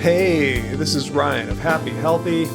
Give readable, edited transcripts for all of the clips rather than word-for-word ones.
Hey, this is Ryan of Happy, Healthy,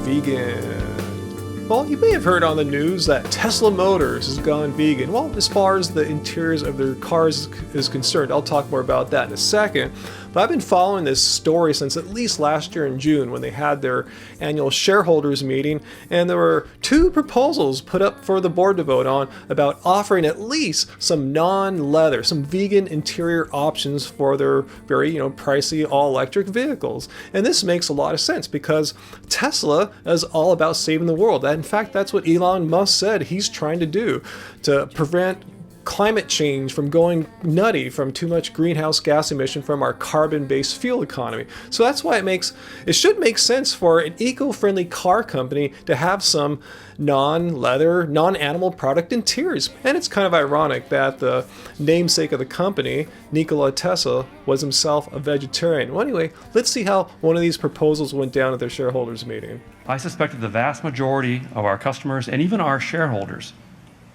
Vegan. Well, you may have heard on the news that Tesla Motors has gone vegan. Well, as far as the interiors of their cars is concerned, I'll talk more about that in a second. But I've been following this story since at least last year in June when they had their annual shareholders meeting, and there were two proposals put up for the board to vote on about offering at least some non-leather, some vegan interior options for their very, pricey all-electric vehicles. And this makes a lot of sense because Tesla is all about saving the world. In fact, that's what Elon Musk said he's trying to do to prevent climate change from going nutty from too much greenhouse gas emission from our carbon-based fuel economy. So that's why it should make sense for an eco-friendly car company to have some non-leather, non-animal product interiors. And it's kind of ironic that the namesake of the company, Nikola Tesla, was himself a vegetarian. Well, anyway, let's see how one of these proposals went down at their shareholders meeting. I suspect that the vast majority of our customers and even our shareholders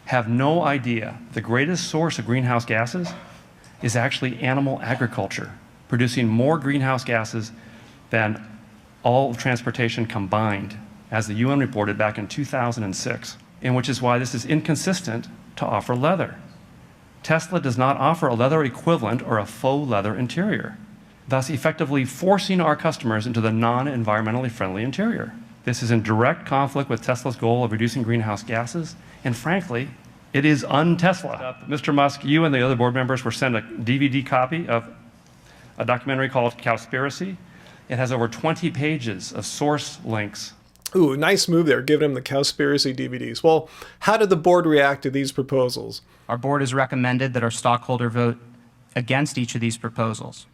have no idea the greatest source of greenhouse gases is actually animal agriculture, producing more greenhouse gases than all of transportation combined, as the UN reported back in 2006, and which is why this is inconsistent to offer leather. Tesla does not offer a leather equivalent or a faux leather interior, thus effectively forcing our customers into the non-environmentally friendly interior. This is in direct conflict with Tesla's goal of reducing greenhouse gases, and frankly, it is un-Tesla. Mr. Musk, you and the other board members were sent a DVD copy of a documentary called Cowspiracy. It has over 20 pages of source links. Ooh, nice move there, giving him the Cowspiracy DVDs. Well, how did the board react to these proposals? Our board has recommended that our stockholder vote against each of these proposals.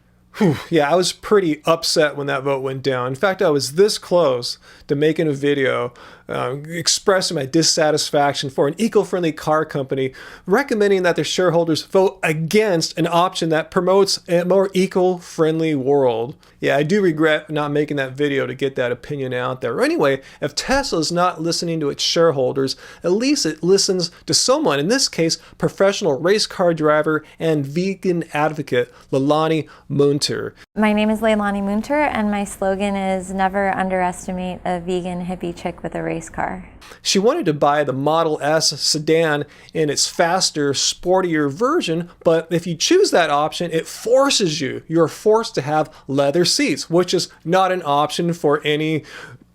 Yeah, I was pretty upset when that vote went down. In fact, I was this close to making a video expressing my dissatisfaction for an eco-friendly car company recommending that their shareholders vote against an option that promotes a more eco-friendly world. Yeah, I do regret not making that video to get that opinion out there. Anyway, if Tesla's not listening to its shareholders, at least it listens to someone, in this case, professional race car driver and vegan advocate Leilani Munter. My name is Leilani Munter, and my slogan is never underestimate a vegan hippie chick with a race car. She wanted to buy the Model S sedan in its faster, sportier version, but if you choose that option, it forces you. You're forced to have leather seats, which is not an option for any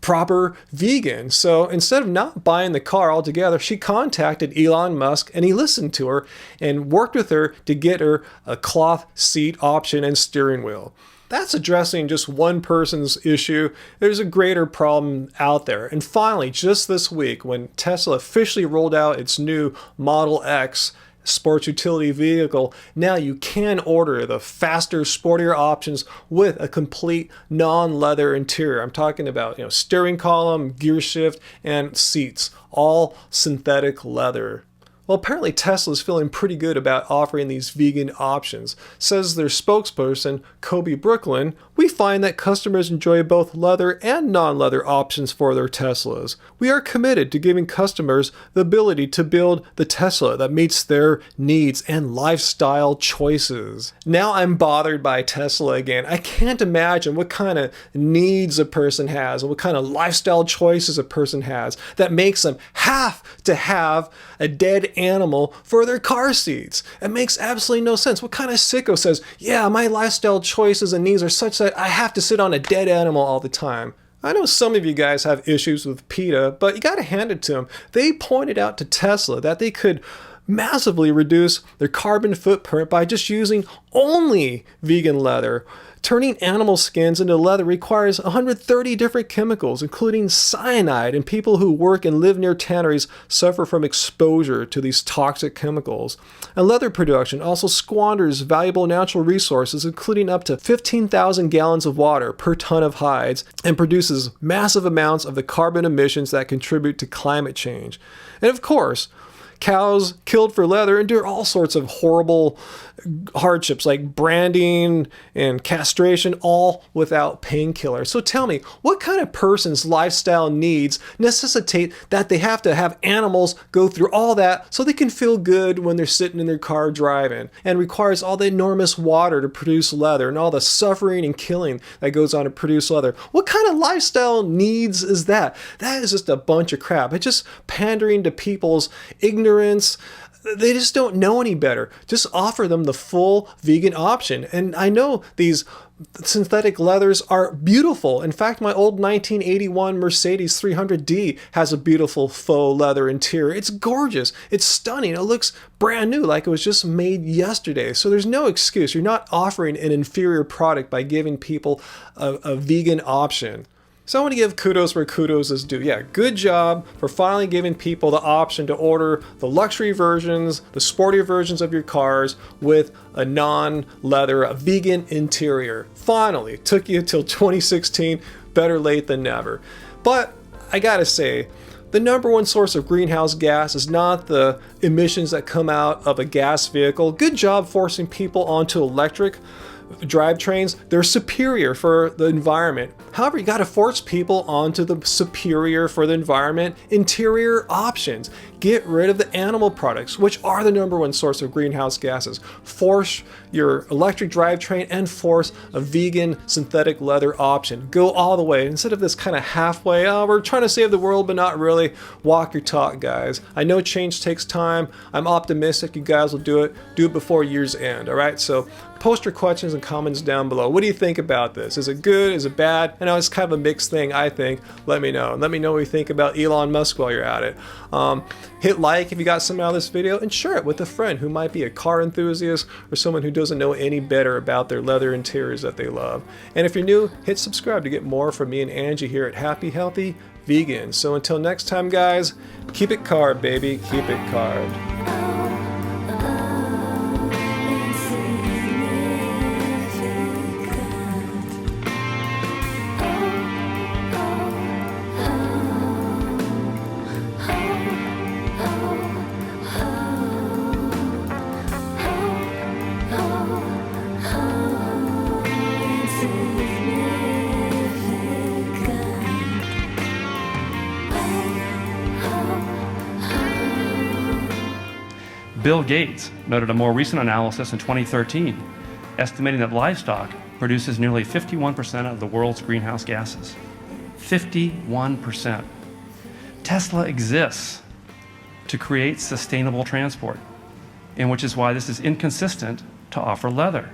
proper vegan. So instead of not buying the car altogether, she contacted Elon Musk and he listened to her and worked with her to get her a cloth seat option and steering wheel. That's addressing just one person's issue. There's a greater problem out there. And finally, just this week, when Tesla officially rolled out its new Model X sports utility vehicle, now you can order the faster, sportier options with a complete non-leather interior. I'm talking about, steering column, gear shift, and seats, all synthetic leather. Well, apparently Tesla's feeling pretty good about offering these vegan options. Says their spokesperson, Kobe Brooklyn, we find that customers enjoy both leather and non-leather options for their Teslas. We are committed to giving customers the ability to build the Tesla that meets their needs and lifestyle choices. Now I'm bothered by Tesla again. I can't imagine what kind of needs a person has and what kind of lifestyle choices a person has that makes them have to have a dead animal for their car seats. It makes absolutely no sense. What kind of sicko says, yeah, my lifestyle choices and needs are such that I have to sit on a dead animal all the time? I know some of you guys have issues with PETA, but you got to hand it to them. They pointed out to Tesla that they could massively reduce their carbon footprint by just using only vegan leather. Turning animal skins into leather requires 130 different chemicals, including cyanide, and people who work and live near tanneries suffer from exposure to these toxic chemicals. And leather production also squanders valuable natural resources, including up to 15,000 gallons of water per ton of hides, and produces massive amounts of the carbon emissions that contribute to climate change. And of course, Cows killed for leather endure all sorts of horrible hardships like branding and castration, all without painkillers. So tell me, what kind of person's lifestyle needs necessitate that they have to have animals go through all that so they can feel good when they're sitting in their car driving, and requires all the enormous water to produce leather and all the suffering and killing that goes on to produce leather? What kind of lifestyle needs is that? That is just a bunch of crap. It's just pandering to people's ignorance. They just don't know any better. Just offer them the full vegan option. And I know these synthetic leathers are beautiful. In fact, my old 1981 Mercedes 300D has a beautiful faux leather interior. It's gorgeous. It's stunning. It looks brand new, like it was just made yesterday. So there's no excuse. You're not offering an inferior product by giving people a vegan option. So I want to give kudos where kudos is due. Yeah, good job for finally giving people the option to order the luxury versions, the sportier versions of your cars with a non-leather, a vegan interior. Finally, took you till 2016, better late than never. But I gotta say, the number one source of greenhouse gas is not the emissions that come out of a gas vehicle. Good job forcing people onto electric drivetrains. They're superior for the environment. However, you got to force people onto the superior for the environment interior options. Get rid of the animal products, which are the number one source of greenhouse gases. Force your electric drivetrain and force a vegan synthetic leather option. Go all the way instead of this kind of halfway, oh, we're trying to save the world, but not really. Walk your talk, guys. I know change takes time. I'm optimistic you guys will do it. Do it before year's end, all right? So post your questions and comments down below. What do you think about this? Is it good? Is it bad? I know it's kind of a mixed thing, I think. Let me know. Let me know what you think about Elon Musk while you're at it. Hit like if you got something out of this video, and share it with a friend who might be a car enthusiast or someone who doesn't know any better about their leather interiors that they love. And if you're new, hit subscribe to get more from me and Angie here at Happy Healthy Vegan. So until next time, guys, keep it carved, baby. Keep it carved. Bill Gates noted a more recent analysis in 2013, estimating that livestock produces nearly 51% of the world's greenhouse gases. 51%. Tesla exists to create sustainable transport, and which is why this is inconsistent to offer leather.